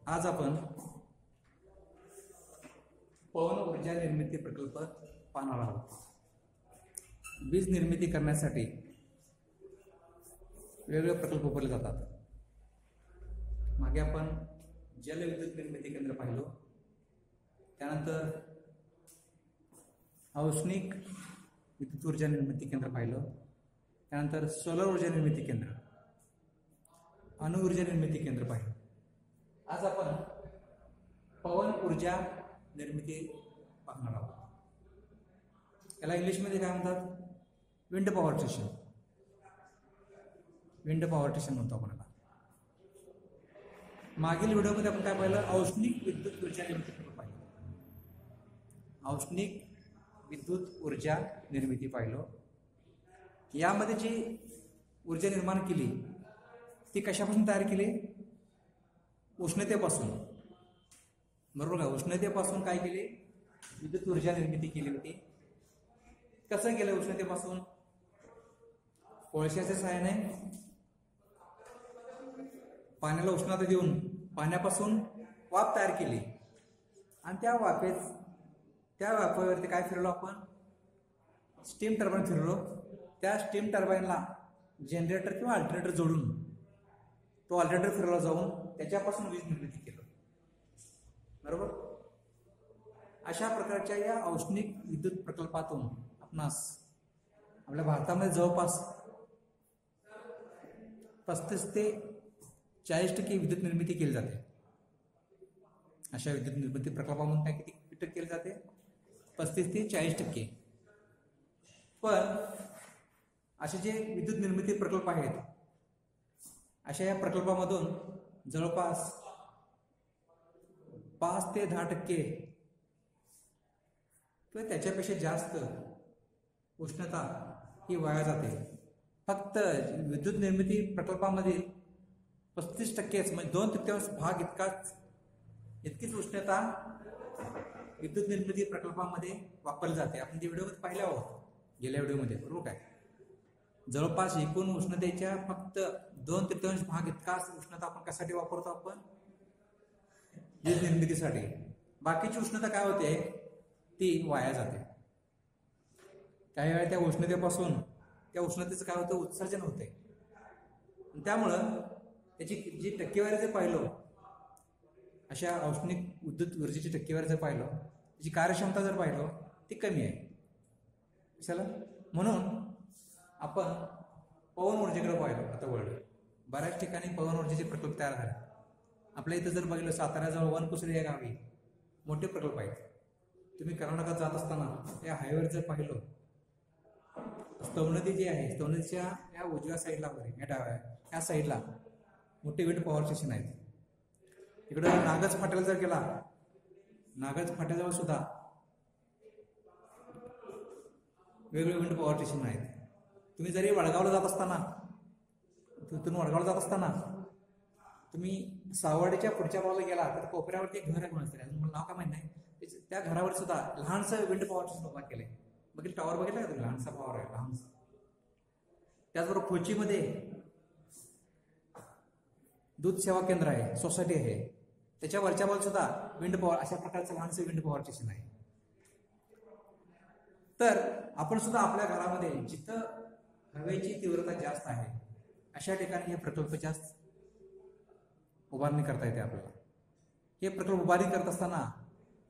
आज आपण पवन ऊर्जा निर्मिती प्रकल्प पाहणार आहोत. वीज निर्मिती करण्यासाठी वेगवेगळे प्रकल्प उभारले जातात. मागे आपण जलविद्युत निर्मिती केंद्र पाहिलो, त्यानंतर औष्णिक विद्युत ऊर्जा निर्मिती केंद्र पाहिलं, त्यानंतर सोलर ऊर्जा निर्मिती केंद्र, अणु ऊर्जा निर्मिती केंद्र पाहिलं. आज आपण पवन ऊर्जा निर्मिती पाहणार आहोत. याला इंग्लिशमध्ये काय म्हणतात? Wind power station. Wind power station म्हणतो आपण याला. मागील व्हिडिओमध्ये आपण काय पाहिलं? औष्णिक विद्युत ऊर्जा निर्मिती पाहिलं. औष्णिक विद्युत ऊर्जा निर्मिती पाहिलं. यामध्ये जी ऊर्जा निर्माण केली ती कशापासून तयार केली? उष्णतेपासून. बरोबर का? उष्णतेपासून काय केली? विद्युत ऊर्जा निर्मिती केली होती. कसं केलं? उष्णतेपासून कोळशाच्या सहाय्याने पाण्याला उष्णता देऊन पाण्यापासून वाफ तयार केली आणि त्या वाफेवरती काय फिरलो आपण? स्टीम टर्बाईन फिरलो. त्या स्टीम टर्बाईनला जनरेटर किंवा अल्टरनेटर जोडून तो अल्टरनेटर फिरवला जाऊन त्याच्यापासून वीज निर्मिती केलं. बरोबर? अशा प्रकारच्या या औष्णिक विद्युत प्रकल्पातून आपणास आपल्या भारतामध्ये जवळपास 35 ते 40% विद्युत निर्मिती केली जाते. अशा विद्युत निर्मिती प्रकल्पामधून काय किती केली जाते? 35 ते 40%. पण असे जे विद्युत निर्मिती प्रकल्प आहेत, अशा या प्रकल्पामधून जवळपास 5 ते 10% किंवा त्याच्यापेक्षा जास्त उष्णता ही वाया जाते. फक्त विद्युत निर्मिती प्रकल्पामध्ये 35%, म्हणजे 2/3 भाग इतकीच उष्णता विद्युत निर्मिती प्रकल्पामध्ये वापरली जाते. आपण ते व्हिडिओमध्ये पाहिले आहोत गेल्या व्हिडिओमध्ये. बरोबर काय? जवळपास एकूण उष्णतेच्या फक्त 2/3 भाग इतकाच उष्णता आपण कशासाठी वापरतो? आपण वीज निर्मितीसाठी. बाकीची उष्णता काय होते? ती वाया जाते. काही वेळा त्या उष्णतेपासून त्या उष्णतेचं काय होतं? उत्सर्जन होते. त्यामुळं त्याची जी टक्केवारी जर पाहिलं, अशा औष्णिक विद्युत ऊर्जेची टक्केवारी जर पाहिलं, त्याची कार्यक्षमता जर पाहिलं, ती कमी आहे. कशाला? म्हणून आपण पवन ऊर्जेकडे पाहिलं. आता वळलं. बऱ्याच ठिकाणी पवन ऊर्जेचे प्रकल्प तयार झाले. आपल्या इथं जर बघितलं, साताऱ्याजवळ वनकुसरी या गावी मोठे प्रकल्प आहेत. तुम्ही कर्नाटकात जात असताना या हायवेवर जर पाहिलं, स्तवनदी जी आहे, स्तवनदीच्या या उजव्या साईडला या साईडला मोठे विंड पॉवर स्टेशन आहेत. इकडं नागज फाट्याला जर गेला, नागज फाट्याजवळ सुद्धा वेगवेगळे विंड पॉवर स्टेशन आहेत. तुम्ही जरी वडगावला जात असताना, तिथून वडगावला जात असताना तुम्ही साववाडीच्या पुढच्या बाजूला गेला तर कोपऱ्यावरती एक घर आहे, मला नाव काय माहिती नाही. त्या घरावर सुद्धा लहानसं विंड पॉवर स्टेशन उभा केलंय. बघितलं? टॉवर बघितलं का तुम्ही? लहानसा पॉवर आहे, लहानसा. त्याचबरोबर कोचीमध्ये दूध सेवा केंद्र आहे, सोसायटी आहे. त्याच्या वरच्या बाजूला सुद्धा विंड पॉवर, अशा प्रकारचं लहानसं विंड पॉवर स्टेशन आहे. तर आपण सुद्धा आपल्या घरामध्ये जिथं हवेची तीव्रता जास्त आहे अशा ठिकाणी हे प्रकल्प जास्त उभारणी करता येते आपल्याला. हे प्रकल्प उभारणी करत असताना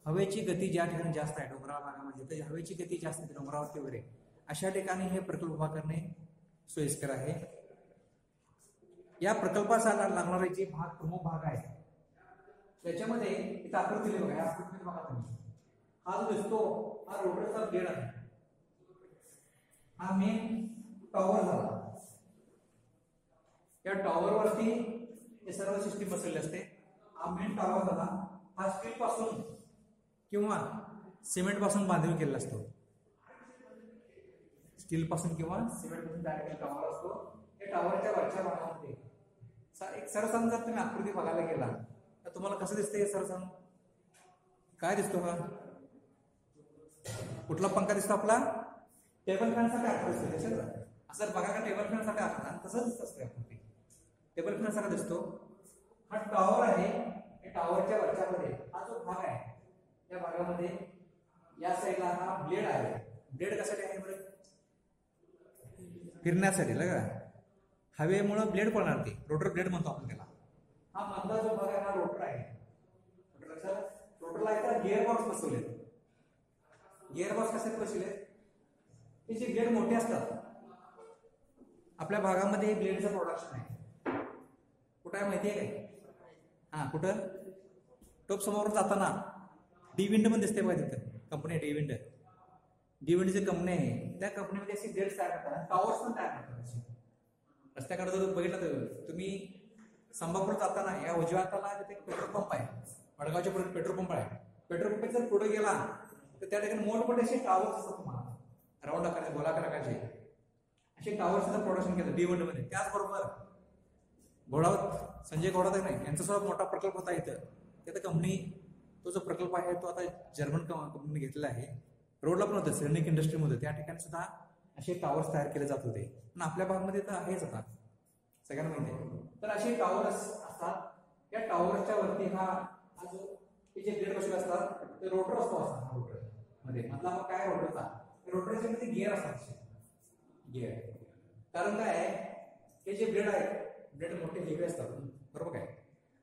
हवेची गती ज्या ठिकाणी जास्त आहे, डोंगराळ भागामध्ये तर हवेची गती जास्त आहे, डोंगरावरती वगैरे अशा ठिकाणी हे प्रकल्प उभा करणे सोयीस्कर आहे. या प्रकल्पाचा लागणारे जे प्रमुख भाग आहे त्याच्यामध्ये इथं आकृती बघा. या आकृतीमध्ये बघा तुम्ही, हा जो दिसतो हा रोटरचा ब्लेड आहे. हा मेन टॉवर झाला. या टॉवरवरती हे सर्व सिस्टीम बसवली असते. हा मेन टॉवर झाला. हा स्टील पासून किंवा सिमेंट पासून बांधीव केलेला असतो. स्टील पासून किंवा सिमेंट पासून तयार केलेला टॉवर असतो. या टॉवरच्या वरच्या भागामध्ये एक सरसम जर तुम्ही आकृती बघायला गेला तर तुम्हाला कसं दिसतंय? सरसम काय दिसतो? हा कुठला पंखा दिसतो? आपला टेबल फॅन सारखा आकृती दिसतो. असं बघा का टेबल फॅन सारखा आकृती तसंच दिसत असते आकृती. टेबल फॅन सारखा दिसतो. हा टॉवर आहे या टॉवरच्या वरच्यामध्ये हा जो भाग आहे त्या भागामध्ये या साईडला हा ब्लेड आहे. ब्लेड कशासाठी आहे बरं? फिरण्यासाठी. लगा हवेमुळे ब्लेड पडणार ते रोटर ब्लेड म्हणतो आपण त्याला. हा मधला जो भाग आहे हा रोटर आहे. रोटरला इथं गिअर बॉक्स बसवले. गिअर बॉक्स कशात बसवले? त्याचे ब्लेड मोठे असतात. आपल्या भागामध्ये ब्लेडचं प्रोडक्शन आहे. कुठं आहे माहिती आहे काय? हा कुठं? टोप समोर जाताना डी विंड पण दिसते बघा तिथं. Company D wind. डी विंडची कंपनी आहे. त्या कंपनीमध्ये असे ब्लेड तयार करतात. टॉवर्स पण तयार करतात. रस्त्याकडे जर बघितलं तर तुम्ही संभापूर जाताना या उजव्या हाताला तिथे पेट्रोल पंप आहे. वडगावच्या पुढे पेट्रोल पंप आहे. पेट्रोल पंप जर पुढे गेला तर त्या ठिकाणी मोठमोठे असे टॉवर्स असतात तुम्हाला राऊंड आकाराचे गोलाकार आकाराचे असे टॉवर्सचं प्रोडक्शन केलं डी विंड मध्ये. त्याचबरोबर घोडावत संजय घोडावत आहे नाही यांचा सुद्धा मोठा प्रकल्प होता इथं. तिथं कंपनी तो जो प्रकल्प आहे तो आता जर्मन कंपनीने घेतलेला आहे. रोडला पण होतं सिरनिक इंडस्ट्रीमध्ये. त्या ठिकाणी सुद्धा असे टॉवर्स तयार केले जात होते. पण आपल्या भागामध्ये तर आहेच आता सगळ्यांना माहिती आहे. तर असे टॉवर्स असतात. या टॉवर्सच्या वरती हा जो जे ब्लेड बसले असतात ते रोटर असतो. रोटर मध्ये मधला मग काय रोटरचा रोटरच्या मध्ये गिअर असतात. गिअर कारण काय आहे हे जे ब्लेड आहे ब्लेड मोठे हेवी असतात बरोबर काय.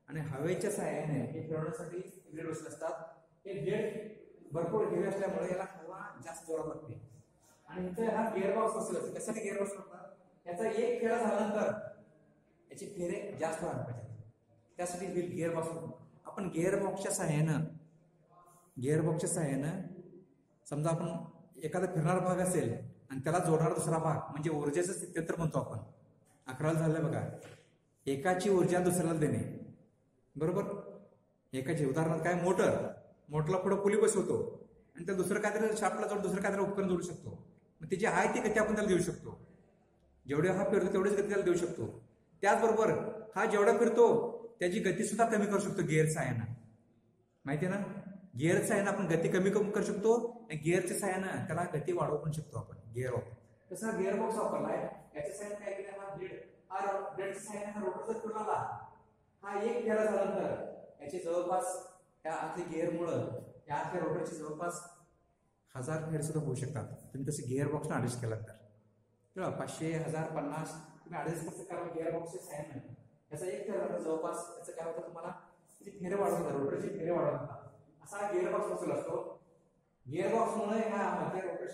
आणि हवेच्या सहाय्याने हे फिरवण्यासाठी ब्लेड बसले असतात. हे ब्लेड भरपूर हेवी असल्यामुळे याला हवा जास्त जोरात लागते. आणि इथे हा गिअर बॉक्स बसला असतो. कशासाठी गिअर बॉक्स असतात? याचा एक फेरा झाल्यानंतर याचे फेरे जास्त व्हायला पाहिजे. त्यासाठी गिअर बॉक्स आपण गिअर बॉक्सच्या सहाय्यानं समजा आपण एखादा फिरणारा भाग असेल आणि त्याला जोडणारा दुसरा भाग म्हणजे ऊर्जेचं स्थित्यंतर म्हणतो आपण. 11 झालं बघा. एकाची ऊर्जा दुसऱ्याला देणे बरोबर. एकाची उदाहरणार्थ काय मोटरला पुढे पुली बसवतो आणि त्या दुसरं काहीतरी शाफ्टला जोड दुसरं काहीतरी उपकरण जोडू शकतो. मग त्याची आहे ती गती आपण त्याला देऊ शकतो. जेवढे हा फिरतो तेवढीच गती त्याला देऊ शकतो. त्याचबरोबर हा जेवढा फिरतो त्याची गती सुद्धा कमी करू शकतो गिअर सहाय्यानं. माहिती आहे ना. गिअर सहाय्यानं आपण गती कमी करू शकतो आणि गिअरच्या सहाय्यानं त्याला गती वाढवू पण शकतो आपण. गिअर वापर तसा गिअर बॉक्स वापरलाय. याच्या सहाय्यानं काय केलं हा ब्लेडच्या सहाय्यानं हा रोटर जर फिरला हा एक फेरा झाल्यानंतर याचे जवळपास त्या आतल्या गिअरमुळं या आतल्या रोटरचे जवळपास 1000 फेर सुद्धा होऊ शकतात. तुम्ही तसे गिअर बॉक्सनं ॲडजस्ट केला तर 500, 1000, 50 तुम्ही ॲडजस्ट कसं करा गिअर बॉक्सच्या सहाय्यानं. याचा एक फेरा जवळपास त्याचं काय होतं तुम्हाला फेरे वाढवतात रोटरचे फेरे वाढवतात. असा गिअर बॉक्स बसवला असतो. गिअर बॉक्समुळे ह्या मध्य रोटर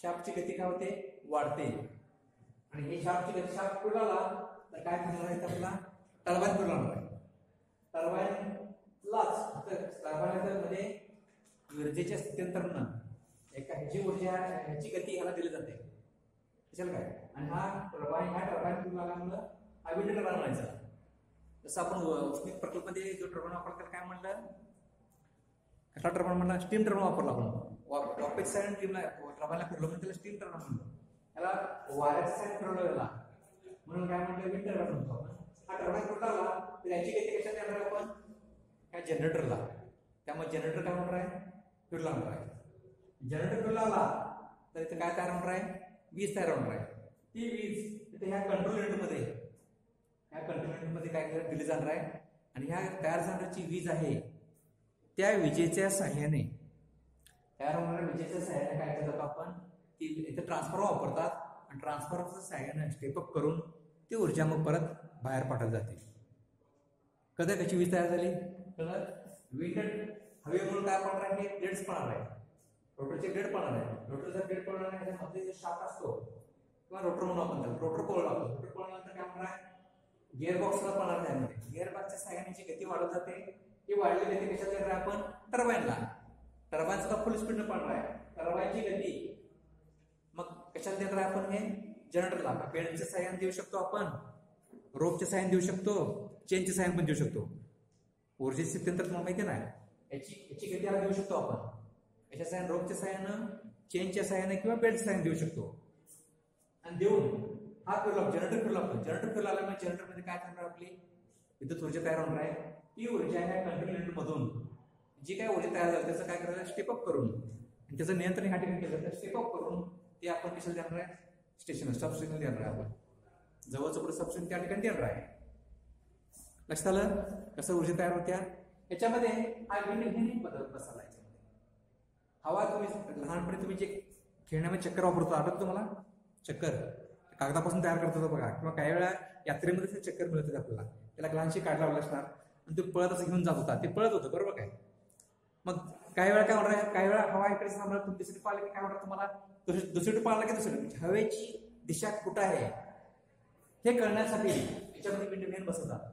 शाफ्टची गती काय होते वाढते. आणि हे शाफ्टची गती शाफ्ट फिरला तर काय फिरणार आहे आपला टर्बाईन फिरणार आहे. टर्बाईन मध्ये ऊर्जेच्या स्थित्यंतरण एका ह्याची ऊर्जा ह्याची गती ह्याला दिली जाते. त्याच्याला काय आणि हा टर्बाईन फिरल्यामुळे हा विंड टर्बाईन म्हणायचा. जसं आपण उष्णिक प्रकल्पामध्ये जो टर्बाईन वापरतात काय म्हणलं कसला टर्बाईन म्हणला स्टीम टर्बाईन वापरला आपण. वापेच्या साईड टर्बाईनला फिरलो पण त्याला स्टीम टर्बाईन म्हणतो. त्याला वाऱ्याच्या साईड फिरवलं त्याला म्हणून काय म्हणतो विंड टर्बाईन म्हणतो आपण. हा टर्बाईन फिरला तर याची गती कशात येणार आपण ह्या जनरेटरला. त्यामुळे जनरेटर काय होणार आहे फिरला होणार आहे. जनरेटर फिरला तर इथं काय तयार होणार आहे वीज तयार होणार आहे. ती वीज तिथे ह्या कंट्रोल युनिटमध्ये काय दिली जाणार आहे. आणि ह्या तयार झाणारी वीज आहे त्या विजेच्या सहाय्याने तयार होणाऱ्या विजेच्या सहाय्याने काय करतात आपण ती इथे ट्रान्सफॉर्मर वापरतात आणि ट्रान्सफॉर्मरच्या सहाय्याने स्टेपअप करून ती ऊर्जा मग परत बाहेर पाठवली जाते. कधी त्याची वीज तयार झाली तर विंड हवेमुळे काय पडणार आहे ब्लेड्स पडणार आहे. रोटरचे ब्लेड पडणार आहे. रोटरचा ब्लेड पडणार आहे त्यामध्ये जो शाफ्ट असतो किंवा रोटर म्हणून आपण त्याला रोटर पळला लागतो. रोटर पळल्यानंतर काय होणार आहे गिअर बॉक्सला पडणार त्यामध्ये. गिअर बॉक्सच्या सहाय्याने गती वाढत जाते. ही वाढलेली गती कशात देणार आहे आपण टर्बाईनला. टर्बाईन सुद्धा फुल स्पीडनं पडणार आहे. टर्बाईनची गती मग कशाला देणार आहे आपण हे जनरेटरला. बेल्टच्या सहाय्याने देऊ शकतो आपण रोपच्या सहाय्याने देऊ शकतो चेनच्या सहाय्याने पण देऊ शकतो. ऊर्जेचे स्थित्यंतर तुम्हाला माहिती नाही याची गती देऊ शकतो आपण याच्या सहाय्याने रोपच्या सहाय्यानं चेनच्या सहाय्याने किंवा बेल्टच्या सहाय्याने देऊ शकतो. आणि देऊन हा फिरला जनरेटर फिरला आल्यामुळे जनरेटरमध्ये काय करणार आपली विद्युत ऊर्जा तयार होणार आहे. ती ऊर्जा ह्या कंट्रोल युनिटमधून जी काय ऊर्जा तयार झाली त्याचं काय करायचं स्टेपअप करून आणि त्याचं नियंत्रण ह्या ठिकाणी केलं तर स्टेपअप करून ते आपण कशाला देणार आहे स्टेशन सबस्टेशनला देणार आहे. आपण जवळचं पुढे सबस्टेशन त्या ठिकाणी देणार आहे. लक्षात आलं कसं ऊर्जा तयार होत्या. याच्यामध्ये हा विंड व्हेन बदल बसला. याच्यामध्ये हवा तुम्ही लहानपणी तुम्ही जे खेळण्यामध्ये चक्कर वापरतो आठवत तुम्हाला, चक्कर कागदापासून तयार करत होतो बघा, किंवा काही वेळा यात्रेमध्ये ते चक्कर मिळत होते आपल्याला, त्याला लहानशी काढ लावलं असणार आणि ते पळत असं घेऊन जात होता, ते पळत होतं बरोबर काय. मग काही वेळा काय होणार, काही वेळा हवा इकडे थांबणार, तुम्ही दुसरी पाहिलं की काय होणार तुम्हाला, दुसरी पाहिलं की दुसरी हवेची दिशा कुठं आहे हे कळण्यासाठी याच्यामध्ये विंड व्हेन बसवतात.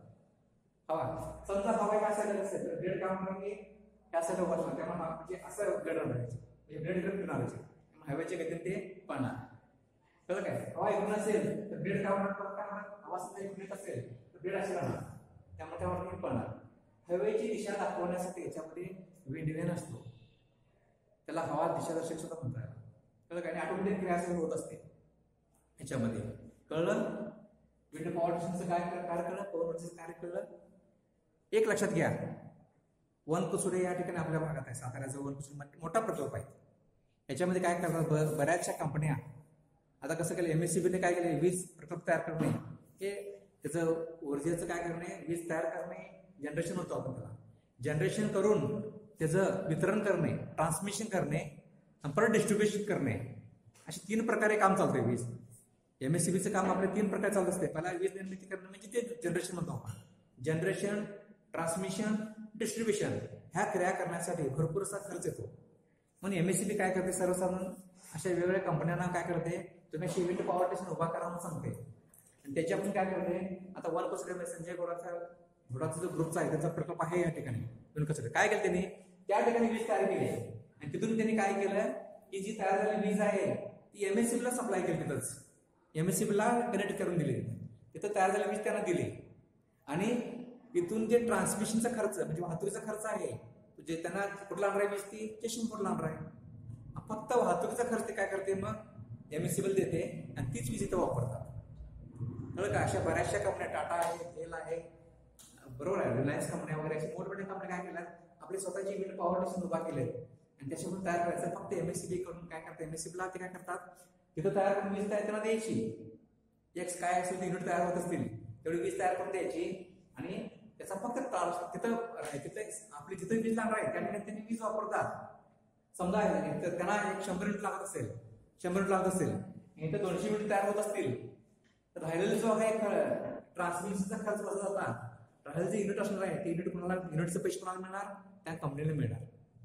हवा समजा हवा या साईडला असेल तर ब्लेड काय होणार की या साईडला बसणार, त्यामुळे म्हणजे असं गडर म्हणायचे, म्हणजे ब्लेड इकडे फिरणार हवेच्या गतीने ते पळणार. कळलं काय. हवा इकडून असेल तर ब्लेड काय होणार, काय होणार, हवा समजा इकडे असेल तर ब्लेड असे राहणार, त्यामुळे त्यावर पळणार. हवेची दिशा दाखवण्यासाठी याच्यामध्ये विंड व्हेन असतो, त्याला हवा दिशादर्शक सुद्धा म्हणतात. कळलं काय. आणि ऑटोमॅटिक क्रिया होत असते ह्याच्यामध्ये. कळलं. विंड पॉवर स्टेशनचं काय कार्य कळलं, पॉवर ऊर्जेचं कार्य कळलं. एक लक्षात घ्या, वनकुसुडे या ठिकाणी आपल्या भागात आहे, साताऱ्याचं वनकुसुडे मोठा प्रकल्प आहे. याच्यामध्ये काय करतात बऱ्याचशा कंपन्या, आता कसं केलं MSCBने काय केलं, वीज प्रकल्प तयार करणे, हे त्याचं ऊर्जेचं काय करणे, वीज तयार करणे, जनरेशन होतं आपण त्याला, जनरेशन करून त्याचं वितरण करणे, ट्रान्समिशन करणे, परत डिस्ट्रीब्युशन करणे, असे 3 प्रकारे काम चालतंय वीज. MSCBचं काम आपले 3 प्रकारे चालत असते. पहिला वीज निर्मिती करणं म्हणजे ते जनरेशन म्हणतो आपण, जनरेशन, ट्रान्समिशन, डिस्ट्रीब्युशन. ह्या क्रिया करण्यासाठी भरपूर असा खर्च येतो. म्हणून MSCB काय करते, सर्वसाधारण अशा वेगवेगळ्या कंपन्यांना काय करते, तुम्ही अशी विंड पॉवर स्टेशन उभा करा म्हणून सांगते. आणि त्याच्यातून काय करते, आता वनकुसुडे संजय घोडाचा जो ग्रुपचा आहे त्याचा प्रकल्प आहे या ठिकाणी वनकुसुडे, काय केलं त्यांनी त्या ठिकाणी वीज तयार केली आणि तिथून त्यांनी काय केलं की जी तयार झालेली वीज आहे ती MSCBला सप्लाय केली, तिथंच MSCBला कनेक्ट करून दिली, तिथं तयार झालेली वीज त्यांना दिली. आणि इथून जे ट्रान्समिशनचा खर्च म्हणजे वाहतुकीचा खर्च आहे, जे त्यांना कुठला आणणार आहे वीज, ती स्टेशन कुठला आणणार आहे, फक्त वाहतुकीचा खर्च काय करते मग MSCBला देते आणि तीच वीज इथं वापरतात. कळलं का. अशा बऱ्याचशा कंपन्या, टाटा आहे, हेल आहे, बरोबर आहे, रिलायन्स कंपन्या वगैरे अशा मोठमोठ्या कंपन्या काय केल्यात, आपली स्वतःची विंड पॉवर स्टेशन उभा केले आणि त्याच्याकडून तयार करायचं. फक्त MSCB कडून काय करतात, MSCBला ते काय करतात, तिथं तयार करून वीज तयार त्यांना द्यायची, एक्स काय असेल ते युनिट तयार होत असतील तेवढी वीज तयार करून द्यायची आणि त्याचा फक्त तिथं आपली जिथं वीज लागणार आहे त्या ठिकाणी त्यांनी वीज वापरतात. समजा त्यांना 100 युनिट लागत असेल, 100 युनिट लागत असेल, इथं 200 युनिट तयार होत असतील तर राहिलेला जो आहे ट्रान्समिशनचा खर्च बसला जाता, राहिलेलं जे युनिट असणार आहे ते युनिट कोणाला, युनिटचे पैसे कोणाला मिळणार, त्या कंपनीला मिळणार,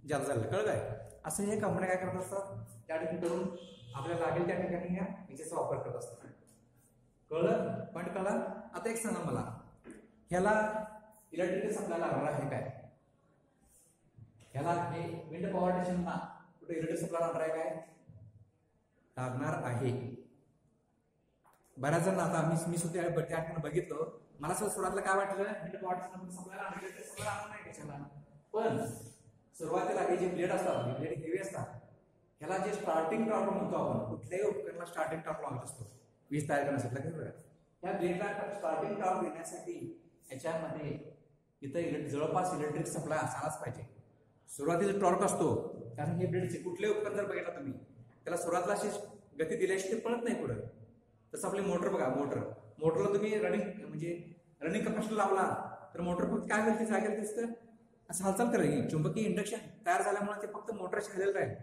ज्याला झालं. कळलं काय. असं हे कंपन्या काय करत असतात, त्या ठिकाणी करून आपल्याला लागेल त्या ठिकाणी या विजेचा वापर करत असतात. कळलं, पॉईंट कळला. आता एक सांगा मला, ह्याला इलेक्ट्रिक सप्लाय लागणार आहे काय, ह्याला हे विंड पॉवर स्टेशनला कुठे इलेक्ट्रिक सप्लाय लागणार आहे काय, लागणार आहे. बऱ्याच जण आता मी सुद्धा त्या ठिकाणी बघितलं, मला सुरुवातीला काय वाटलं विंड पॉवर स्टेशन सप्लाय लागणार नाही त्याच्याला, पण सुरुवातीला हे जे ब्लेड असतात, ब्लेड हेवी असतात, ह्याला जे स्टार्टिंग टॉर्क म्हणतो आपण, कुठल्याही उपकरणाला स्टार्टिंग टॉर्क लागत असतो वीज तयार करण्यासाठी. त्या ब्लेडला स्टार्टिंग टॉर्क देण्यासाठी याच्यामध्ये इथं जवळपास इलेक्ट्रिक सप्लाय असायलाच पाहिजे. सुरुवातीला टॉर्क असतो, कारण हे ब्लेडचे कुठले उपकरण जर बघितलं तुम्ही त्याला सुरुवातीला अशी गती दिल्याशी ते पळत नाही पुढे. तसं आपली मोटर बघा, मोटरला तुम्ही रनिंग कपॅसिटर लावला तर मोटर फक्त काय होईल, ती जागेला दिसतं असं हालचाल करेल. चुंबकीय इंडक्शन तयार झाल्यामुळे ते फक्त मोटरशी खालेलं राहील,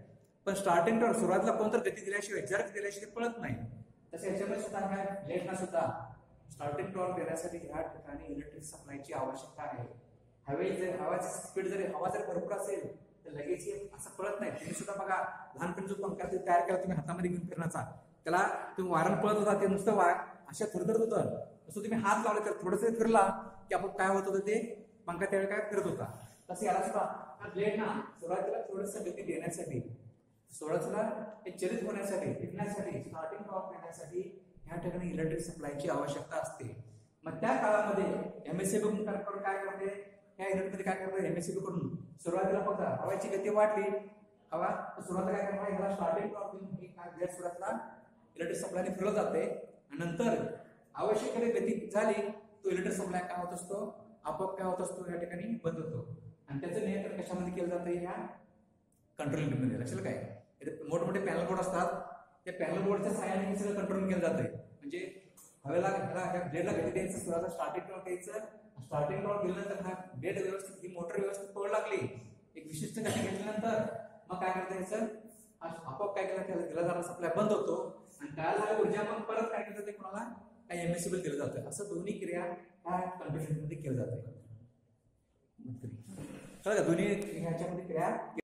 पण स्टार्टिंग टॉर्क सुरुवातीला कोणतर गती दिल्याशिवाय, जर दिल्याशिवाय ते पळत नाही. तसं याच्यामध्ये सुद्धा काय ब्लेडला सुद्धा स्टार्टिंग टॉर्क देण्यासाठी ह्या ठिकाणी इलेक्ट्रिक सप्लायची आवश्यकता आहे. हवाची स्पीड हवा जर भरपूर असेल तर लगेच असं पळत नाही. तुम्ही सुद्धा बघा, लहानपणी जो पंखा तयार केला तुम्ही हातामध्ये घेऊन फिरण्याचा, त्याला तुम्ही वारण पळत होता, ते नुसतं अशा थरथरत होतं. तसं तुम्ही हात लावले तर थोडंसं फिरला की आपण काय होत होतं, ते पंखा त्यावेळी काय फिरत होता. तसं याला सुद्धा ब्लेड ना सुरुवातीला थोडंसं गती देण्यासाठी, सुरुवातीला हे चलित होण्यासाठी, फिरण्यासाठी, स्टार्टिंग टॉर्क देण्यासाठी ह्या ठिकाणी इलेक्ट्रिक सप्लायची आवश्यकता असते. मग त्या काळामध्ये MSCB करून काय करते, ह्या युनिटमध्ये काय करते MSCB कडून सुरुवातीला फक्त हवाची गती वाढली, हवा सुरुवातीला काय करणार, ह्याला स्टार्टिंग टॉर्क देऊन काय ब्लेड सुरुवातीला इलेक्ट्रिक सप्लायने फिरलं जाते आणि नंतर आवश्यक गती झाली तो इलेक्ट्रिक सप्लाय काय होत असतो, आपोआप काय होत असतो, या ठिकाणी बंद होतो. आणि त्याचं नियंत्रण कशामध्ये केलं जातं, ह्या कंट्रोल युनिटमध्ये. लक्षात काय, मोठमोठे पॅनल बोर्ड असतात, त्या पॅनल बोर्डच्या सहाय्याने हे सगळं कंट्रोल केलं जातंय. म्हणजे हवेला ब्लेडला गती द्यायचं, सुरुवातीला स्टार्टिंग टॉर्क द्यायचं स्टार्टिंग टॉर्क दिल्यानंतर हा बेड व्यवस्थित ही मोटर व्यवस्थित पळू लागली एक विशिष्ट गती घेतल्यानंतर मग काय करता यायचं आपोआप काय केलं त्याला जरा सप्लाय बंद होतो आणि काय झालं ऊर्जा मग परत काय केलं ते कोणाला काय एमएससीबल केलं जातं असं दोन्ही क्रिया काय कंडिशन मध्ये केलं जातं कळलं का दोन्ही ह्याच्यामध्ये क्रिया